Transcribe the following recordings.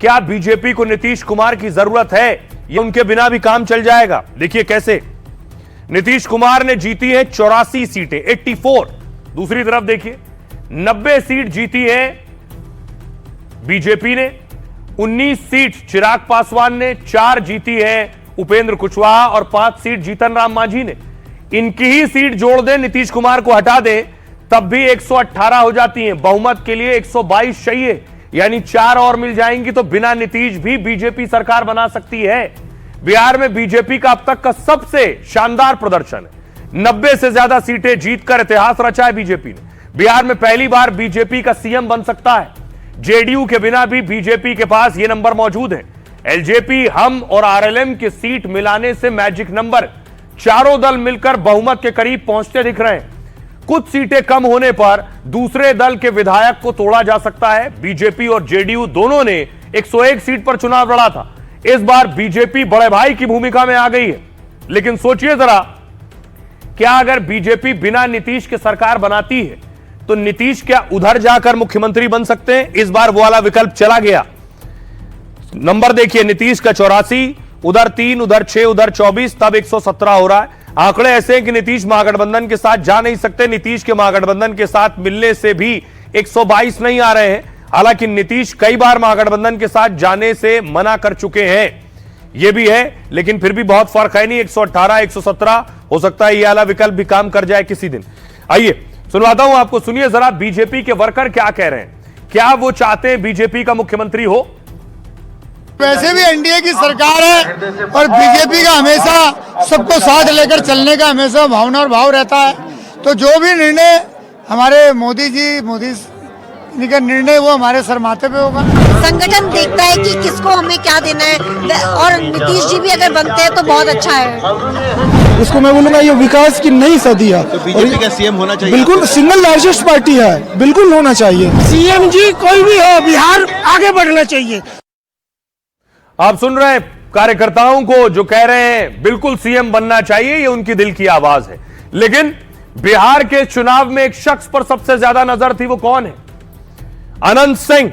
क्या बीजेपी को नीतीश कुमार की जरूरत है या उनके बिना भी काम चल जाएगा? देखिए कैसे नीतीश कुमार ने जीती है 84 सीटें, 84। दूसरी तरफ देखिए 90 सीट जीती है बीजेपी ने, 19 सीट चिराग पासवान ने, 4 जीती है उपेंद्र कुशवाहा और 5 सीट जीतन राम मांझी ने। इनकी ही सीट जोड़ दें, नीतीश कुमार को हटा दें, तब भी 118 हो जाती हैं। बहुमत के लिए 122 चाहिए, यानी 4 और मिल जाएंगी तो बिना नीतीश भी बीजेपी सरकार बना सकती है। बिहार में बीजेपी का अब तक का सबसे शानदार प्रदर्शन है। 90 से ज्यादा सीटें जीतकर इतिहास रचा है बीजेपी ने। बिहार में पहली बार बीजेपी का सीएम बन सकता है। जेडीयू के बिना भी बीजेपी के पास ये नंबर मौजूद है। एलजेपी, हम और आरएलएम की सीट मिलाने से मैजिक नंबर, चारों दल मिलकर बहुमत के करीब पहुंचते दिख रहे हैं। कुछ सीटें कम होने पर दूसरे दल के विधायक को तोड़ा जा सकता है। बीजेपी और जेडीयू दोनों ने 101 सीट पर चुनाव लड़ा था। इस बार बीजेपी बड़े भाई की भूमिका में आ गई है। लेकिन सोचिए जरा, क्या अगर बीजेपी बिना नीतीश के सरकार बनाती है तो नीतीश क्या उधर जाकर मुख्यमंत्री बन सकते हैं? इस बार वो वाला विकल्प चला गया। नंबर देखिए, नीतीश का 84, उधर 3, उधर 6, उधर 24, तब 117 हो रहा है। आंकड़े ऐसे हैं कि नीतीश महागठबंधन के साथ जा नहीं सकते। नीतीश के महागठबंधन के साथ मिलने से भी 122 नहीं आ रहे हैं। हालांकि नीतीश कई बार महागठबंधन के साथ जाने से मना कर चुके हैं, यह भी है। लेकिन फिर भी बहुत फर्क है नहीं, 118, 117 हो सकता है। यह वाला विकल्प भी काम कर जाए किसी दिन। आइए सुनवाता हूं आपको, सुनिए जरा बीजेपी के वर्कर क्या कह रहे हैं। क्या वो चाहते हैं बीजेपी का मुख्यमंत्री हो? वैसे भी एनडीए की सरकार है और बीजेपी का हमेशा सबको साथ लेकर चलने का हमेशा भावना और भाव रहता है। तो जो भी निर्णय हमारे मोदी का निर्णय वो हमारे सर माथे पे होगा। संगठन देखता है कि किसको हमें क्या देना है, और नीतीश जी भी अगर बनते हैं तो बहुत अच्छा है। इसको मैं बोलूँगा ये विकास की नई सदी है। तो बीजेपी का सीएम होना चाहिए। बिल्कुल सिंगल लार्जेस्ट पार्टी है, बिल्कुल होना चाहिए। सीएम जी कोई भी हो, बिहार आगे बढ़ना चाहिए। आप सुन रहे हैं कार्यकर्ताओं को जो कह रहे हैं बिल्कुल सीएम बनना चाहिए, ये उनकी दिल की आवाज है। लेकिन बिहार के चुनाव में एक शख्स पर सबसे ज्यादा नजर थी, वो कौन है? अनंत सिंह।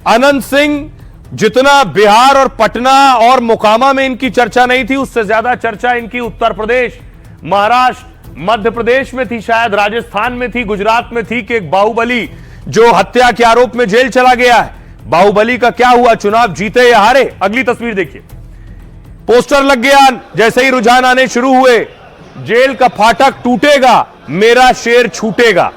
अनंत सिंह, जितना बिहार और पटना और मोकामा में इनकी चर्चा नहीं थी, उससे ज्यादा चर्चा इनकी उत्तर प्रदेश, महाराष्ट्र, मध्य प्रदेश में थी, शायद राजस्थान में थी, गुजरात में थी कि एक बाहुबली जो हत्या के आरोप में जेल चला गया है। बाहुबली का क्या हुआ? चुनाव जीते या हारे? अगली तस्वीर देखिए। पोस्टर लग गया, जैसे ही रुझान आने शुरू हुए, जेल का फाटक टूटेगा, मेरा शेर छूटेगा।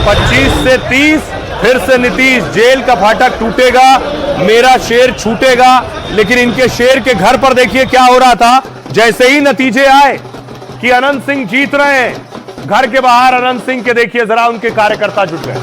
25 से 30, फिर से नीतीश, जेल का फाटक टूटेगा, मेरा शेर छूटेगा। लेकिन इनके शेर के घर पर देखिए क्या हो रहा था। जैसे ही नतीजे आए कि अनंत सिंह जीत रहे हैं, घर के बाहर अनंत सिंह के देखिए जरा उनके कार्यकर्ता जुट गए।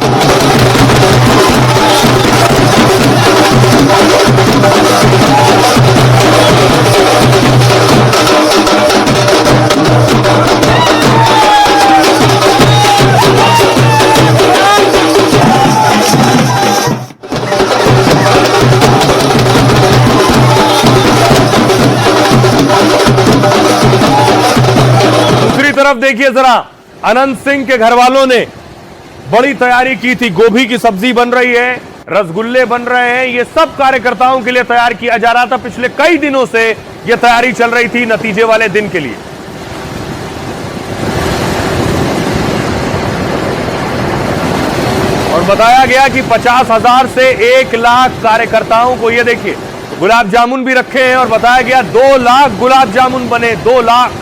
दूसरी तरफ देखिए जरा, अनंत सिंह के घर वालों ने बड़ी तैयारी की थी। गोभी की सब्जी बन रही है, रसगुल्ले बन रहे हैं, ये सब कार्यकर्ताओं के लिए तैयार किया जा रहा था। पिछले कई दिनों से यह तैयारी चल रही थी नतीजे वाले दिन के लिए। और बताया गया कि 50,000 से 1 लाख कार्यकर्ताओं को, ये देखिए गुलाब जामुन भी रखे हैं, और बताया गया 2 लाख गुलाब जामुन बने। 2 लाख,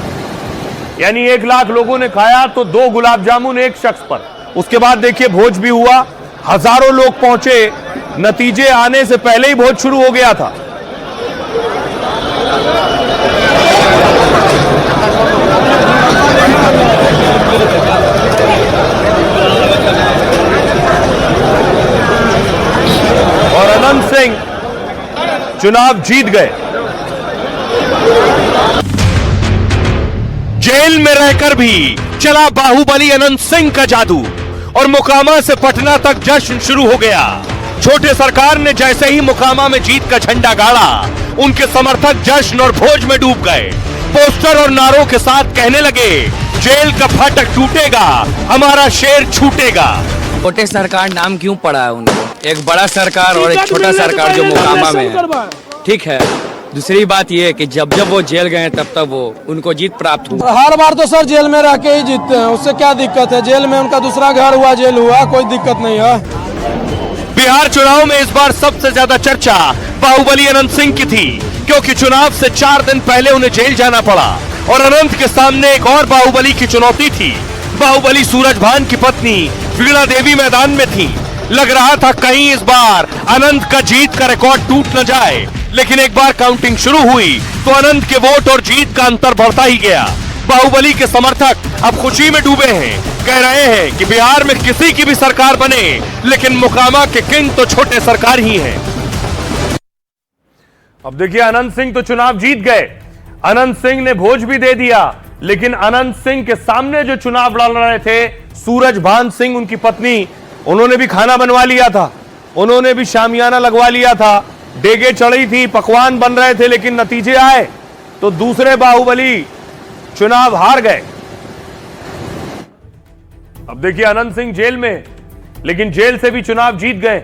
यानी 1 लाख लोगों ने खाया तो 2 गुलाब जामुन एक शख्स पर। उसके बाद देखिए भोज भी हुआ, हजारों लोग पहुंचे। नतीजे आने से पहले ही भोज शुरू हो गया था। और अनंत सिंह चुनाव जीत गए। जेल में रहकर भी चला बाहुबली अनंत सिंह का जादू, और मोकामा से पटना तक जश्न शुरू हो गया। छोटे सरकार ने जैसे ही मोकामा में जीत का झंडा गाड़ा, उनके समर्थक जश्न और भोज में डूब गए। पोस्टर और नारों के साथ कहने लगे, जेल का फाटक टूटेगा, हमारा शेर छूटेगा। छोटे सरकार नाम क्यों पड़ा है उनको? एक बड़ा सरकार और एक छोटा सरकार जो मोकामा में है, ठीक है। दूसरी बात ये कि जब जब वो जेल गए तब वो उनको जीत प्राप्त हुई। हर बार तो सर जेल में रह के ही जीतते हैं, उससे क्या दिक्कत है? जेल में उनका दूसरा घर हुआ, जेल हुआ, कोई दिक्कत नहीं है। बिहार चुनाव में इस बार सबसे ज्यादा चर्चा बाहुबली अनंत सिंह की थी, क्योंकि चुनाव से 4 दिन पहले उन्हें जेल जाना पड़ा और अनंत के सामने एक और बाहुबली की चुनौती थी। बाहुबली सूरजभान की पत्नी वीणा देवी मैदान में थी। लग रहा था कहीं इस बार अनंत का जीत का रिकॉर्ड टूट न जाए, लेकिन एक बार काउंटिंग शुरू हुई तो अनंत के वोट और जीत का अंतर बढ़ता ही गया। बाहुबली के समर्थक अब खुशी में डूबे हैं, कह रहे हैं कि बिहार में किसी की भी सरकार बने, लेकिन मोकामा के किंग तो छोटे सरकार ही हैं। अब देखिए, अनंत सिंह तो चुनाव जीत गए, अनंत सिंह ने भोज भी दे दिया, लेकिन अनंत सिंह के सामने जो चुनाव लड़ रहे थे सूरजभान सिंह, उनकी पत्नी, उन्होंने भी खाना बनवा लिया था, उन्होंने भी शामियाना लगवा लिया था, डेगे चढ़ी थी, पकवान बन रहे थे, लेकिन नतीजे आए तो दूसरे बाहुबली चुनाव हार गए। अब देखिए, अनंत सिंह जेल में, लेकिन जेल से भी चुनाव जीत गए।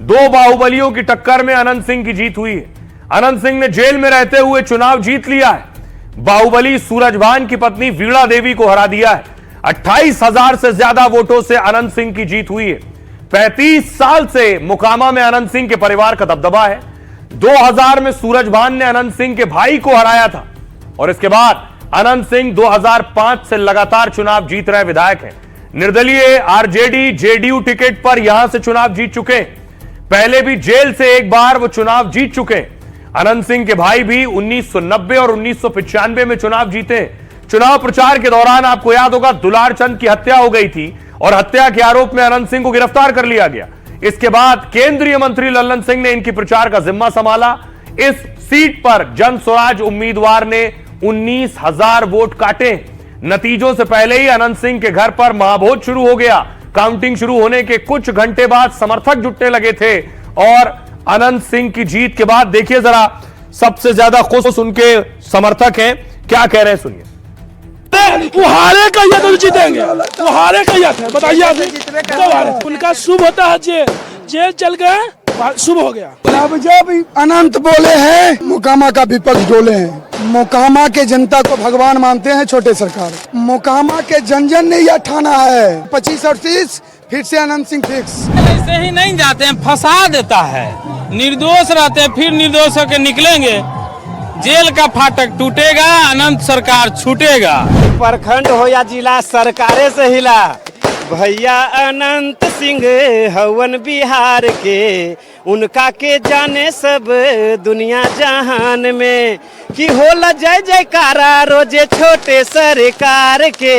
2 बाहुबलियों की टक्कर में अनंत सिंह की जीत हुई है। अनंत सिंह ने जेल में रहते हुए चुनाव जीत लिया है। बाहुबली सूरजभान की पत्नी वीणा देवी को हरा दिया है। 28,000 से ज्यादा वोटों से अनंत सिंह की जीत हुई है। 35 साल से मोकामा में अनंत सिंह के परिवार का दबदबा है। 2000 में सूरजभान ने अनंत सिंह के भाई को हराया था और इसके बाद अनंत सिंह 2005 से लगातार चुनाव जीत रहे विधायक हैं। निर्दलीय आरजेडी जेडीयू टिकट पर यहां से चुनाव जीत चुके। पहले भी जेल से एक बार वो चुनाव जीत चुके। अनंत सिंह के भाई भी 1990 और 1995 में चुनाव जीते। चुनाव प्रचार के दौरान आपको याद होगा दुलार चंद की हत्या हो गई थी और हत्या के आरोप में अनंत सिंह को गिरफ्तार कर लिया गया। इसके बाद केंद्रीय मंत्री लल्लन सिंह ने इनकी प्रचार का जिम्मा संभाला। इस सीट पर जन स्वराज उम्मीदवार ने 19,000 वोट काटे। नतीजों से पहले ही अनंत सिंह के घर पर महाभोज शुरू हो गया। काउंटिंग शुरू होने के कुछ घंटे बाद समर्थक जुटने लगे थे और अनंत सिंह की जीत के बाद देखिए जरा, सबसे ज्यादा खुश उनके समर्थक हैं, क्या कह रहे हैं सुनिए। वो हारे कहिए तो जीतेंगे, वो हारे कहिए थे, बताइए आप। उनका शुभ होता है, जेल चल गए, शुभ हो गया। अब जब अनंत बोले हैं, मोकामा का विपक्ष डोले हैं। मोकामा के जनता को भगवान मानते हैं छोटे सरकार। मोकामा के जन जन ने यह ठाना है 25 और 30 फिर से अनंत सिंह फिक्स। ऐसे ही नहीं जाते हैं, फंसा देता है। निर्दोष रहते हैं, फिर निर्दोष होकर निकलेंगे, जेल का फाटक टूटेगा, अनंत सरकार छूटेगा। प्रखंड हो या जिला, सरकारे से हिला। भैया अनंत सिंह हवन बिहार के, उनका के जाने सब दुनिया जहान में, कि होला जय जयकारा रोजे छोटे सरकार के।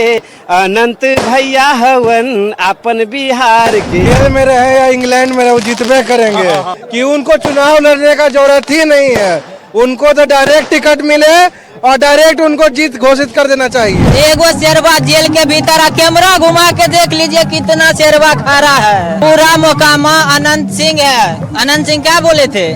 अनंत भैया हवन अपन बिहार के। जेल में रहे या इंग्लैंड में रहे, वो जीतबे करेंगे, कि उनको चुनाव लड़ने का जरूरत ही नहीं है। उनको तो डायरेक्ट टिकट मिले और डायरेक्ट उनको जीत घोषित कर देना चाहिए। एगो शेरवा जेल के भीतर कैमरा घुमा के देख लीजिए कितना शेरवा खा रहा है। पूरा मोकामा अनंत सिंह है। अनंत सिंह क्या बोले थे,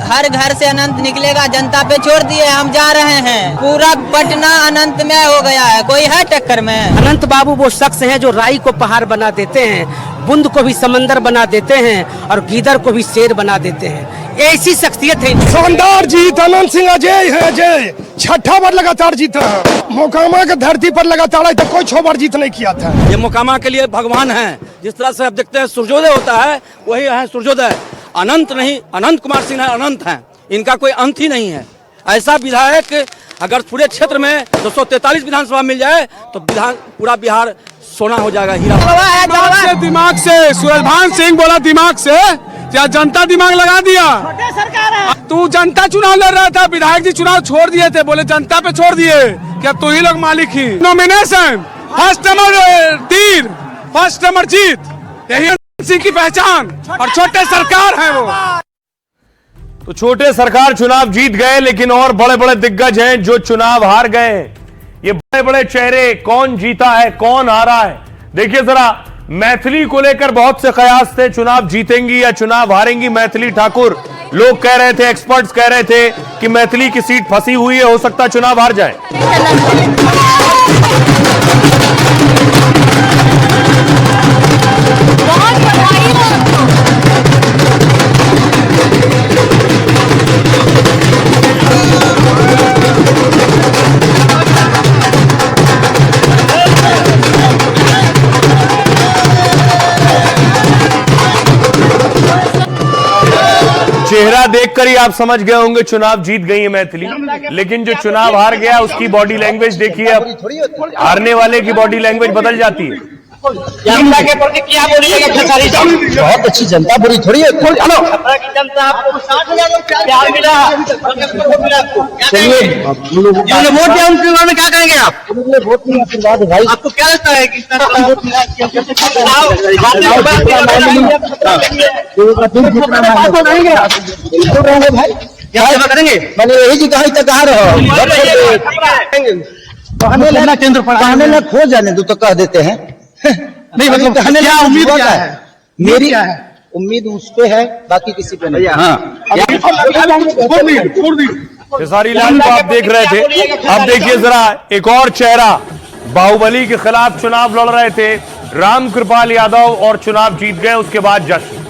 हर घर से अनंत निकलेगा, जनता पे छोड़ दिए, हम जा रहे हैं। पूरा पटना अनंत में हो गया है, कोई है टक्कर में? अनंत बाबू वो शख्स हैं जो राई को पहाड़ बना देते हैं, बुंद को भी समंदर बना देते हैं और गीदड़ को भी शेर बना देते हैं। ऐसी शख्सियत है। शानदार जीत, अनंत सिंह अजय है, अजय 6ठा बार लगातार जीता है। मोकामा के धरती पर लगातार तो कोई 6 बार जीत नहीं किया था। ये मोकामा के लिए भगवान है। जिस तरह से आप देखते हैं सूर्योदय होता है, वही है सूर्योदय। अनंत नहीं, अनंत कुमार सिंह है, अनंत हैं, इनका कोई अंत ही नहीं है। ऐसा विधायक अगर पूरे क्षेत्र में 243 विधानसभा मिल जाए तो पूरा बिहार सोना हो जाएगा, हीरा। दिमाग से सूरजभान सिंह बोला, दिमाग से क्या जनता दिमाग लगा दिया। तू जनता चुनाव लड़ रहा था, विधायक जी चुनाव छोड़ दिए थे, बोले जनता पे छोड़ दिए, क्या तू ही लोग मालिक ही। नॉमिनेशन फर्स्ट नंबर तीर, फर्स्ट नंबर जीत, यही अनंत सिंह की पहचान और छोटे सरकार है वो। तो छोटे सरकार चुनाव जीत गए, लेकिन और बड़े बड़े दिग्गज हैं जो चुनाव हार गए हैं। ये बड़े बड़े चेहरे, कौन जीता है, कौन हारा है। देखिए जरा, मैथिली को लेकर बहुत से कयास थे, चुनाव जीतेंगी या चुनाव हारेंगी मैथिली ठाकुर। लोग कह रहे थे, एक्सपर्ट्स कह रहे थे कि मैथिली की सीट फंसी हुई है, हो सकता है चुनाव हार जाए। चेहरा देखकर ही आप समझ गए होंगे चुनाव जीत गई है मैथिली, लेकिन जो चुनाव हार गया उसकी बॉडी लैंग्वेज देखिए। अब हारने वाले की बॉडी लैंग्वेज बदल जाती है। जनता के प्रति क्या बोलिएगा खेसारी साहब? बहुत अच्छी जनता, बुरी थोड़ी है। हेलो, जनता आपको 60,000 प्यार मिला, चलिए जिन्होंने वोट दिया उनके बारे में क्या करेंगे आप? वोट नहीं, आशीर्वाद है भाई। आपको क्या लगता है कि भाई क्या सेवा करेंगे? मैंने यही जी कहा तक आ रहा केंद्र पर कहने लग खो जाने दो तो कह देते हैं। नहीं मतलब क्या उम्मीद क्या है? मेरी उम्मीद उस पे है, बाकी किसी पे नहीं। खेसारी लाल को आप देख रहे थे, अब देखिए जरा एक और चेहरा। बाहुबली के खिलाफ चुनाव लड़ रहे थे राम कृपाल यादव और चुनाव जीत गए, उसके बाद जश्न।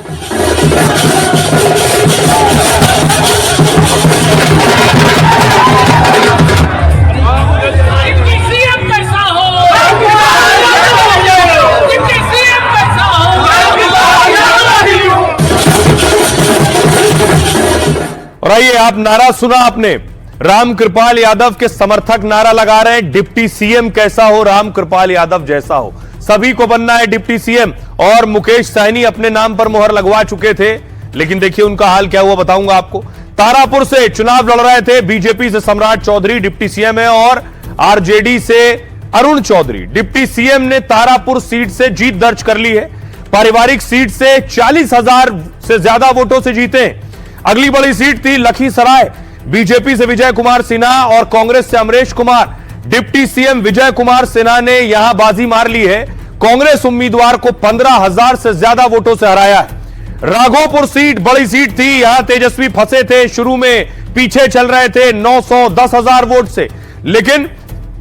और आइए, आप नारा सुना आपने, राम कृपाल यादव के समर्थक नारा लगा रहे हैं, डिप्टी सीएम कैसा हो, राम कृपाल यादव जैसा हो। सभी को बनना है डिप्टी सीएम, और मुकेश सहनी अपने नाम पर मुहर लगवा चुके थे, लेकिन देखिए उनका हाल क्या हुआ बताऊंगा आपको। तारापुर से चुनाव लड़ रहे थे, बीजेपी से सम्राट चौधरी डिप्टी सीएम है, और आरजेडी से अरुण चौधरी। डिप्टी सीएम ने तारापुर सीट से जीत दर्ज कर ली है। पारिवारिक सीट से 40,000 से ज्यादा वोटों से जीते। अगली बड़ी सीट थी लखीसराय, बीजेपी से विजय कुमार सिन्हा और कांग्रेस से अमरेश कुमार। डिप्टी सीएम विजय कुमार सिन्हा ने यहां बाजी मार ली है, कांग्रेस उम्मीदवार को 15,000 से ज्यादा वोटों से हराया है। राघोपुर सीट बड़ी सीट थी, यहां तेजस्वी फंसे थे, शुरू में पीछे चल रहे थे 910,000 वोट से, लेकिन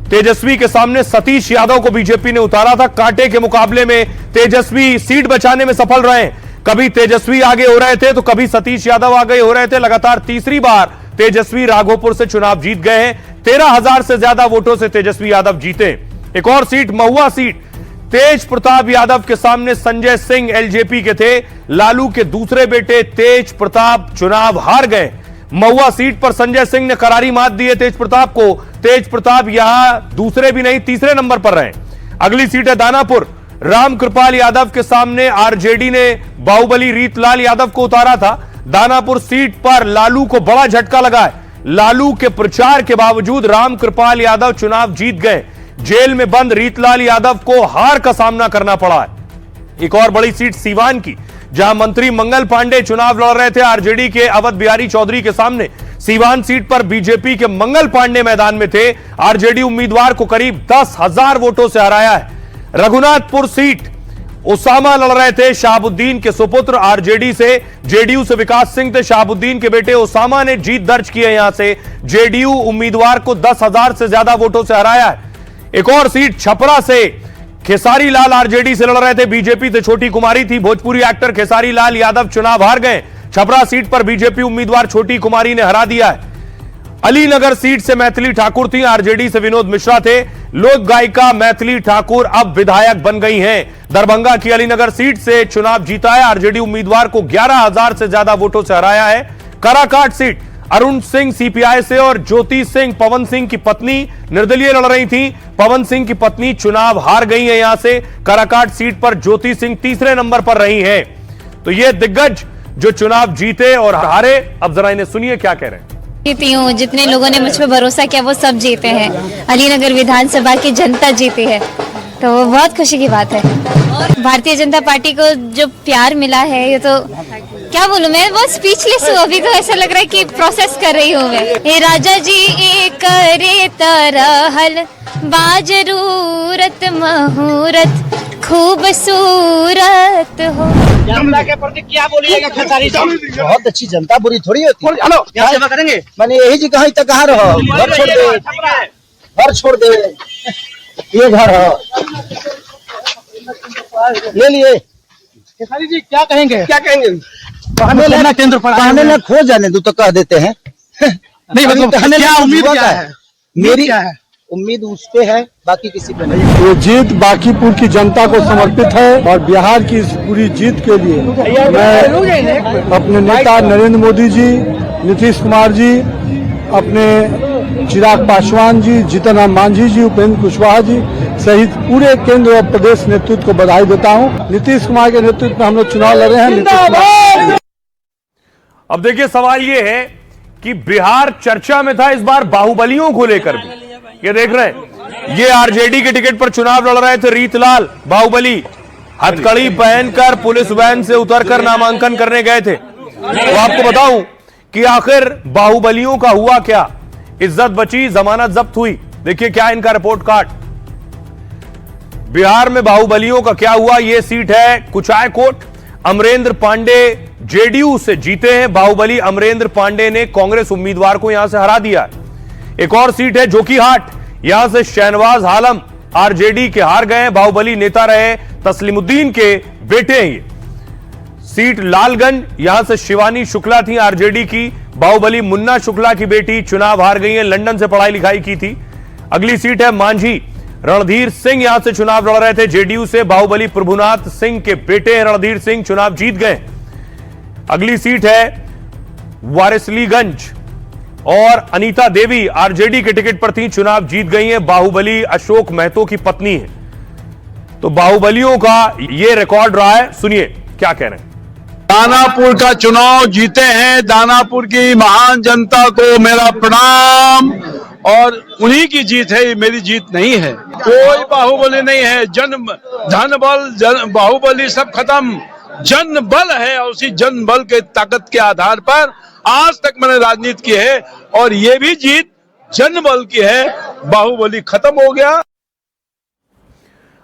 तेजस्वी के सामने सतीश यादव को बीजेपी ने उतारा था। कांटे के मुकाबले में तेजस्वी सीट बचाने में सफल रहे। कभी तेजस्वी आगे हो रहे थे तो कभी सतीश यादव आगे हो रहे थे। लगातार तीसरी बार तेजस्वी राघोपुर से चुनाव जीत गए हैं। 13,000 से ज्यादा वोटों से तेजस्वी यादव जीते। एक और सीट महुआ सीट, तेज प्रताप यादव के सामने संजय सिंह एलजेपी के थे, लालू के दूसरे बेटे तेज प्रताप चुनाव हार गए। महुआ सीट पर संजय सिंह ने करारी मात दी है तेज प्रताप को। तेज प्रताप यहां दूसरे भी नहीं तीसरे नंबर पर रहे। अगली सीट है दानापुर, राम कृपाल यादव के सामने आरजेडी ने बाहुबली रीतलाल यादव को उतारा था। दानापुर सीट पर लालू को बड़ा झटका लगा है। लालू के प्रचार के बावजूद राम कृपाल यादव चुनाव जीत गए। जेल में बंद रीतलाल यादव को हार का सामना करना पड़ा है। एक और बड़ी सीट सीवान की, जहां मंत्री मंगल पांडे चुनाव लड़ रहे थे आरजेडी के अवध बिहारी चौधरी के सामने। सीवान सीट पर बीजेपी के मंगल पांडे मैदान में थे, आरजेडी उम्मीदवार को करीब 10,000 वोटों से हराया है। रघुनाथपुर सीट उसामा लड़ रहे थे शहाबुद्दीन के सुपुत्र आरजेडी से, जेडीयू से विकास सिंह थे, शहाबुद्दीन के बेटे उसामा ने जीत दर्ज की है। यहां से जेडीयू उम्मीदवार को 10,000 से ज्यादा वोटों से हराया है। एक और सीट छपरा से खेसारी लाल आरजेडी से लड़ रहे थे, बीजेपी से छोटी कुमारी थी। भोजपुरी एक्टर खेसारी लाल यादव चुनाव हार गए। छपरा सीट पर बीजेपी उम्मीदवार छोटी कुमारी ने हरा दिया है। अलीनगर सीट से मैथिली ठाकुर थी, आरजेडी से विनोद मिश्रा थे। लोक गायिका मैथिली ठाकुर अब विधायक बन गई हैं। दरभंगा की अलीनगर सीट से चुनाव जीता है, आरजेडी उम्मीदवार को 11,000 से ज्यादा वोटों से हराया है। काराकाट सीट अरुण सिंह सीपीआई से और ज्योति सिंह पवन सिंह की पत्नी निर्दलीय लड़ रही थी। पवन सिंह की पत्नी चुनाव हार गई है। यहां से काराकाट सीट पर ज्योति सिंह तीसरे नंबर पर रही है। तो ये दिग्गज जो चुनाव जीते और हारे, अब जरा इन्हें सुनिए क्या कह रहे हैं। जीती हूँ, जितने लोगों ने मुझ पर भरोसा किया वो सब जीते हैं। अलीनगर विधानसभा की जनता जीती है, तो वो बहुत खुशी की बात है। भारतीय जनता पार्टी को जो प्यार मिला है, ये तो क्या बोलूं, मैं बहुत स्पीचलेस हूँ। अभी तो ऐसा लग रहा है कि प्रोसेस कर रही हूँ मैं। ए राजा जी एक रे तरहल बाजरूरत मुहूर्त खूबसूरत हो। जनता के प्रति क्या बोलिएगा खेसारी साहब? बहुत अच्छी जनता, बुरी थोड़ी होती है। हेलो, क्या सेवा करेंगे? मैंने यही जी कहा तक कहा रहो, घर छोड़ दे, घर छोड़ दे, ये घर हो ले लिए। खेसारी जी क्या कहेंगे? क्या कहेंगे? केंद्र पर कहने लग खो जाने दो तो कह देते हैं। नहीं मतलब क्या उम्मीद क्या है? मेरी उम्मीद उस पे है, बाकी किसी पे नहीं। ये जीत बांकीपुर की जनता को समर्पित है और बिहार की इस पूरी जीत के लिए मैं अपने नेता नरेंद्र मोदी जी, नीतीश कुमार जी, अपने चिराग पासवान जी, जीतन राम मांझी जी, उपेंद्र कुशवाहा जी सहित पूरे केंद्र और प्रदेश नेतृत्व को बधाई देता हूं। नीतीश कुमार के नेतृत्व में हम लोग चुनाव लड़ रहे हैं। नीतीश कुमार। अब देखिए सवाल यह है कि बिहार चर्चा में था इस बार बाहुबलियों को लेकर भी। ये देख रहे हैं, ये आरजेडी के टिकट पर चुनाव लड़ रहे थे रीतलाल बाहुबली, हथकड़ी पहनकर पुलिस वैन से उतरकर नामांकन करने गए थे। तो आपको बताऊं कि आखिर बाहुबलियों का हुआ क्या, इज्जत बची, जमानत जब्त हुई। देखिए क्या इनका रिपोर्ट कार्ड। बिहार में बाहुबलियों का क्या हुआ। यह सीट है कुचायकोट। अमरेंद्र पांडे जेडीयू से जीते हैं। बाहुबली अमरेंद्र पांडे ने कांग्रेस उम्मीदवार को यहां से हरा दिया है। एक और सीट है जोकीहाट, यहां से शहनवाज आलम आरजेडी के हार गए। बाहुबली नेता रहे तस्लीमुद्दीन के बेटे हैं ये। सीट लालगंज, यहां से शिवानी शुक्ला थी आरजेडी की। बाहुबली मुन्ना शुक्ला की बेटी चुनाव हार गई है, लंदन से पढ़ाई लिखाई की थी। अगली सीट है मांझी, रणधीर सिंह यहां से चुनाव लड़ रहे थे जेडीयू से। बाहुबली प्रभुनाथ सिंह के बेटे हैं रणधीर सिंह, चुनाव जीत गए। अगली सीट है वारिसलीगंज और अनीता देवी आरजेडी के टिकट पर थी, चुनाव जीत गई हैं। बाहुबली अशोक महतो की पत्नी है। तो बाहुबलियों का यह रिकॉर्ड रहा है। सुनिए क्या कह रहे हैं। दानापुर का चुनाव जीते हैं। दानापुर की महान जनता को मेरा प्रणाम। और उन्हीं की जीत है, ये मेरी जीत नहीं है। कोई बाहुबली नहीं है। धन बल बाहुबली सब खत्म, जन बल है और उसी जन बल के ताकत के आधार पर आज तक मैंने राजनीति की है और ये भी जीत जन बल की है। बाहुबली खत्म हो गया।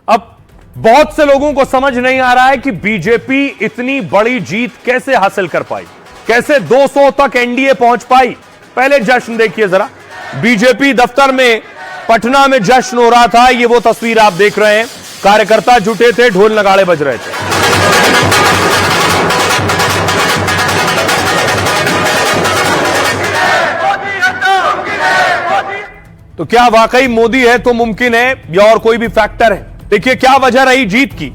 अब बहुत से लोगों को समझ नहीं आ रहा है कि बीजेपी इतनी बड़ी जीत कैसे हासिल कर पाई, कैसे 200 तक एनडीए पहुंच पाई। पहले जश्न देखिए जरा। बीजेपी दफ्तर में पटना में जश्न हो रहा था। ये वो तस्वीर आप देख रहे हैं। कार्यकर्ता जुटे थे, ढोल नगाड़े बज रहे थे। तो क्या वाकई मोदी है तो मुमकिन है या और कोई भी फैक्टर है। देखिए क्या वजह रही जीत की।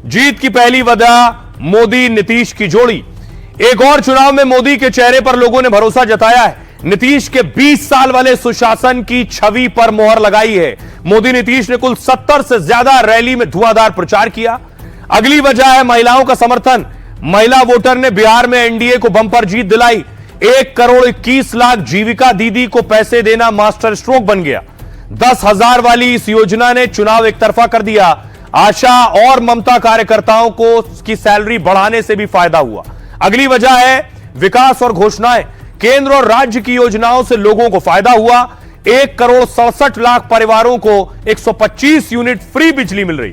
जीत की पहली वजह मोदी नीतीश की जोड़ी। एक और चुनाव में मोदी के चेहरे पर लोगों ने भरोसा जताया है। नीतीश के 20 साल वाले सुशासन की छवि पर मोहर लगाई है। मोदी नीतीश ने कुल 70 से ज्यादा रैली में धुआंधार प्रचार किया। अगली वजह है महिलाओं का समर्थन। महिला वोटर ने बिहार में एनडीए को बंपर जीत दिलाई। 1 करोड़ 21 लाख जीविका दीदी को पैसे देना मास्टर स्ट्रोक बन गया। 10,000 वाली इस योजना ने चुनाव एक तरफा कर दिया। आशा और ममता कार्यकर्ताओं को की सैलरी बढ़ाने से भी फायदा हुआ। अगली वजह है विकास और घोषणाएं। केंद्र और राज्य की योजनाओं से लोगों को फायदा हुआ। 1 करोड़ 67 लाख परिवारों को 125 यूनिट फ्री बिजली मिल रही।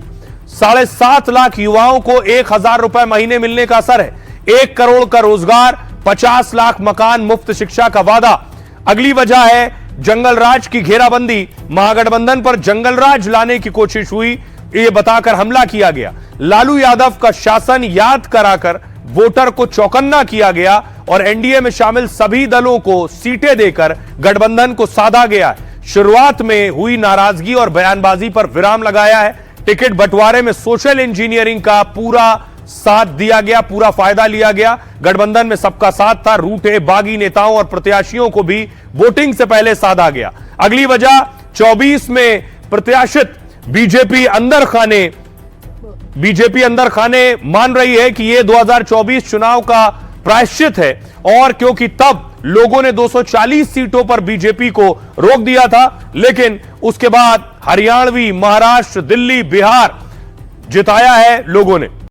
7.5 लाख युवाओं को 1,000 रुपए महीने मिलने का असर है। 1 करोड़ का रोजगार, 50 लाख मकान, मुफ्त शिक्षा का वादा। अगली वजह है जंगल राज की घेराबंदी। महागठबंधन पर जंगल राज लाने की कोशिश हुई, ये बताकर हमला किया गया। लालू यादव का शासन याद कराकर वोटर को चौकन्ना किया गया और एनडीए में शामिल सभी दलों को सीटें देकर गठबंधन को साधा गया। शुरुआत में हुई नाराजगी और बयानबाजी पर विराम लगाया है। टिकट बंटवारे में सोशल इंजीनियरिंग का पूरा साथ दिया गया, पूरा फायदा लिया गया। गठबंधन में सबका साथ था। रूठे बागी नेताओं और प्रत्याशियों को भी वोटिंग से पहले साधा गया। अगली वजह 24 में प्रत्याशित बीजेपी अंदर खाने मान रही है कि यह 2024 चुनाव का प्रायश्चित है। और क्योंकि तब लोगों ने 240 सीटों पर बीजेपी को रोक दिया था, लेकिन उसके बाद हरियाणवी, महाराष्ट्र, दिल्ली, बिहार जिताया है लोगों ने।